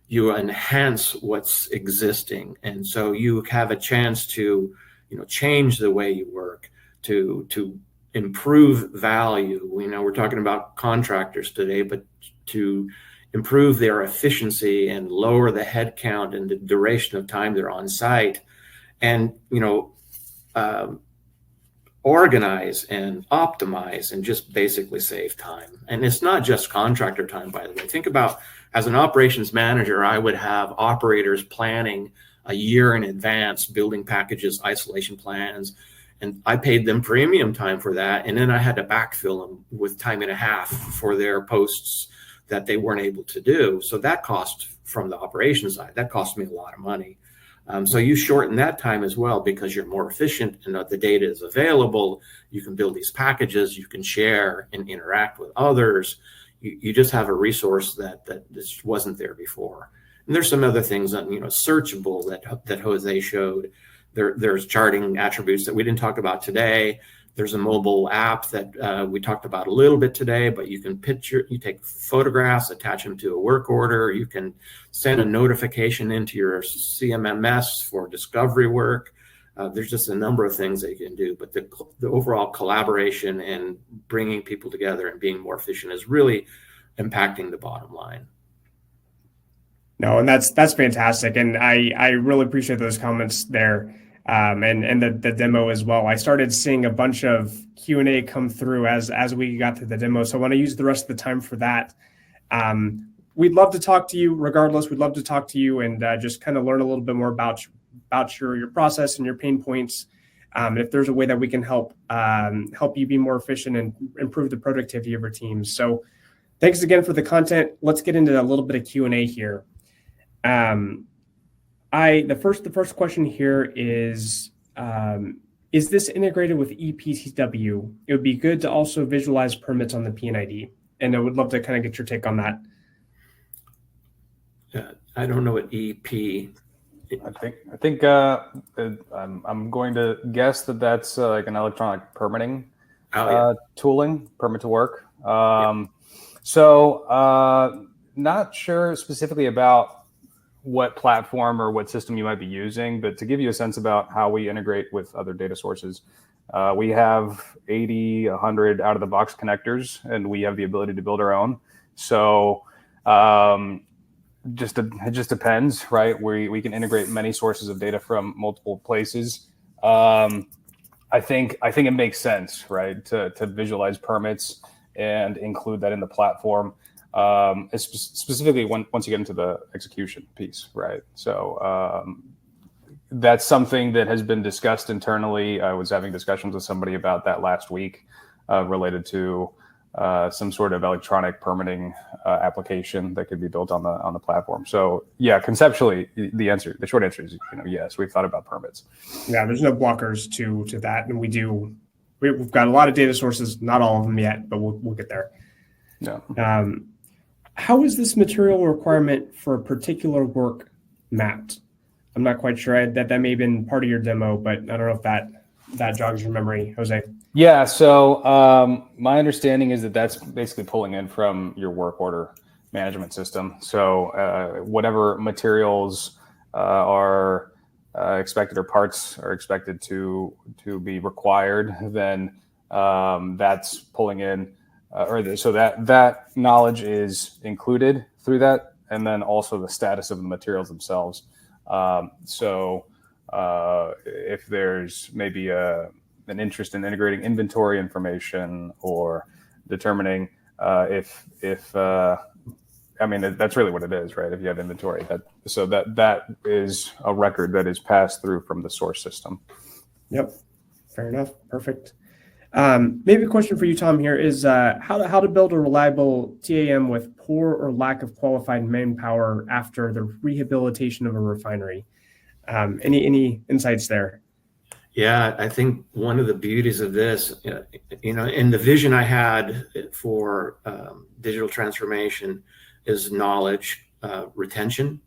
You enhance what's existing, and so you have a chance to change the way you work, to improve value. We're talking about contractors today, but to improve their efficiency and lower the headcount and the duration of time they're on site, and organize and optimize and just basically save time. And it's not just contractor time, by the way. Think about, as an operations manager, I would have operators planning a year in advance, building packages, isolation plans, and I paid them premium time for that. And then I had to backfill them with time and a half for their posts that they weren't able to do. So that cost from the operations side, that cost me a lot of money. So you shorten that time as well because you're more efficient and the data is available. You can build these packages, you can share and interact with others. You just have a resource that just wasn't there before. And there's some other things that, searchable that Jose showed. There's charting attributes that we didn't talk about today. There's a mobile app that we talked about a little bit today, but you can you take photographs, attach them to a work order. You can send a notification into your CMMS for discovery work. There's just a number of things that you can do, but the overall collaboration and bringing people together and being more efficient is really impacting the bottom line. No, and that's fantastic. And I really appreciate those comments there. And the demo as well. I started seeing a bunch of Q&A come through as we got to the demo. So I want to use the rest of the time for that. We'd love to talk to you regardless. We'd love to talk to you and just kind of learn a little bit more about your process and your pain points. If there's a way that we can help you be more efficient and improve the productivity of your teams. So thanks again for the content. Let's get into a little bit of Q&A here. The first question here is this integrated with EPTW? It would be good to also visualize permits on the PNID. And I would love to kind of get your take on that. I don't know what EP. I think I'm going to guess that's like an electronic permitting tooling, permit to work. So not sure specifically about what platform or what system you might be using, but to give you a sense about how we integrate with other data sources, we have 80, 100 out-of-the-box connectors, and we have the ability to build our own. So it just depends, right? We can integrate many sources of data from multiple places. I think it makes sense, right, to visualize permits and include that in the platform. Specifically once you get into the execution piece, right? So that's something that has been discussed internally. I was having discussions with somebody about that last week related to some sort of electronic permitting application that could be built on the platform. So yeah, conceptually, the short answer is yes, we've thought about permits. Yeah, there's no blockers to that, and we've got a lot of data sources, not all of them yet, but we'll get there. Yeah. How is this material requirement for a particular work mapped? I'm not quite sure. That may have been part of your demo, but I don't know if that jogs your memory, Jose. Yeah, so my understanding is that that's basically pulling in from your work order management system. So whatever materials are expected or parts are expected to be required, then that's pulling in, so that knowledge is included through that, and then also the status of the materials themselves. So if there's maybe an interest in integrating inventory information or determining if I mean, that's really what it is, right? If you have inventory, that is a record that is passed through from the source system. Yep, fair enough. Perfect. Maybe a question for you, Tom, here is how to build a reliable TAM with poor or lack of qualified manpower after the rehabilitation of a refinery. Any insights there? Yeah, I think one of the beauties of this, in the vision I had for digital transformation is knowledge retention.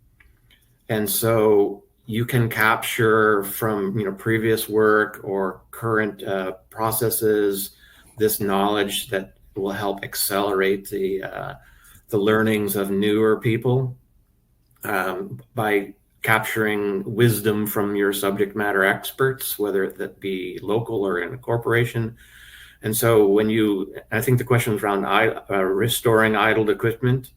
And so you can capture from previous work or current processes this knowledge that will help accelerate the learnings of newer people by capturing wisdom from your subject matter experts, whether that be local or in a corporation. And so I think the question is around restoring idled equipment.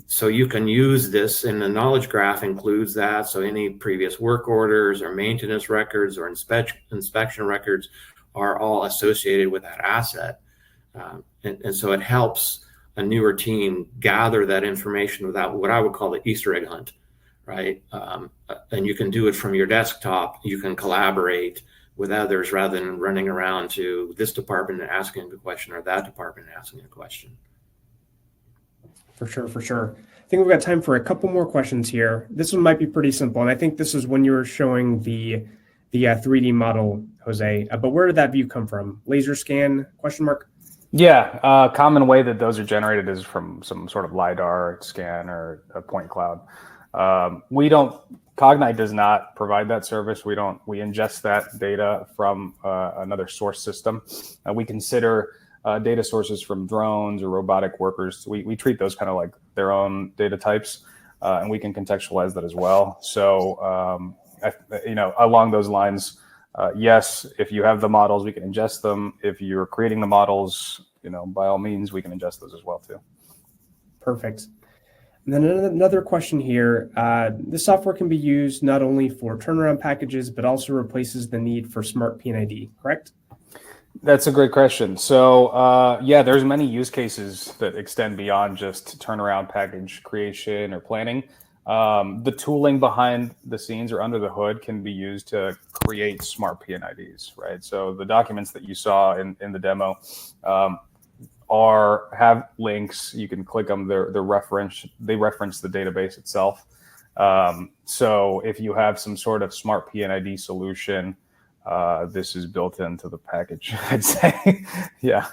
So you can use this, and the knowledge graph includes that. So any previous work orders or maintenance records or inspection records are all associated with that asset. And so it helps a newer team gather that information without what I would call the Easter egg hunt, right? And you can do it from your desktop. You can collaborate with others rather than running around to this department and asking a question or that department and asking a question. For sure. I think we've got time for a couple more questions here. This one might be pretty simple, and I think this is when you were showing the 3D model, Jose. But where did that view come from? Laser scan? Question mark. Yeah, common way that those are generated is from some sort of LiDAR scan or a point cloud. Cognite does not provide that service. We ingest that data from another source system. We consider data sources from drones or robotic workers. We treat those kind of like their own data types, and we can contextualize that as well. So, along those lines, yes, if you have the models, we can ingest them. If you're creating the models, by all means, we can ingest those as well too. Perfect. And then another question here. This software can be used not only for turnaround packages, but also replaces the need for smart P&ID, correct? That's a great question. So, there's many use cases that extend beyond just turnaround package creation or planning. The tooling behind the scenes or under the hood can be used to create smart P&IDs, right? So the documents that you saw in the demo have links. You can click them. They reference the database itself. So if you have some sort of smart P&ID solution, this is built into the package, I'd say. Yeah.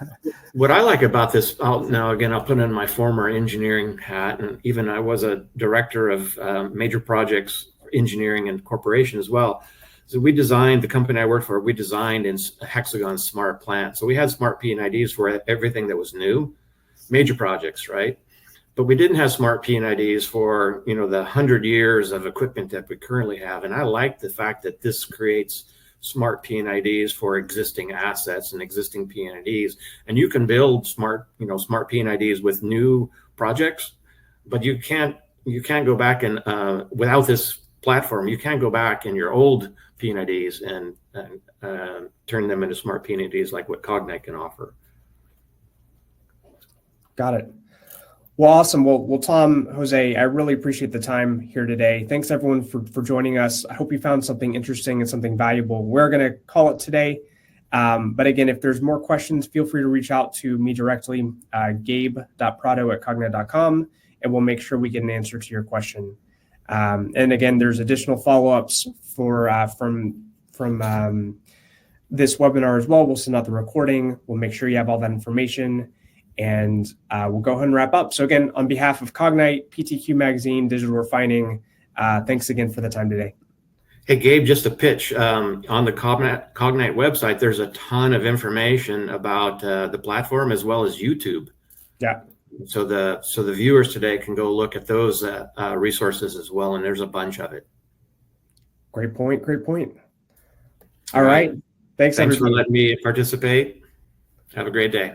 What I like about this, I'll put in my former engineering hat, and even I was a director of major projects, engineering and corporation as well. So the company I worked for, we designed in Hexagon smart plant. So we had smart P&IDs for everything that was new, major projects, right? But we didn't have smart P&IDs for, the 100 years of equipment that we currently have. And I like the fact that this creates smart P&IDs for existing assets and existing P&IDs. And you can build smart P&IDs with new projects, but you can't go back and without this platform, you can't go back in your old P&IDs and turn them into smart P&IDs like what Cognite can offer. Got it. Well, awesome. Well, Tom, Jose, I really appreciate the time here today. Thanks everyone for joining us. I hope you found something interesting and something valuable. We're going to call it today. But again, if there's more questions, feel free to reach out to me directly, gabe.prado@cognite.com, and we'll make sure we get an answer to your question. And again, there's additional follow-ups from this webinar as well. We'll send out the recording. We'll make sure you have all that information. And we'll go ahead and wrap up. So again, on behalf of Cognite, PTQ Magazine, Digital Refining, thanks again for the time today. Hey, Gabe, just a pitch. On the Cognite website, there's a ton of information about the platform as well as YouTube. Yeah. So the viewers today can go look at those resources as well, and there's a bunch of it. Great point. Great point. All right. Thanks for everybody. letting me participate. Have a great day.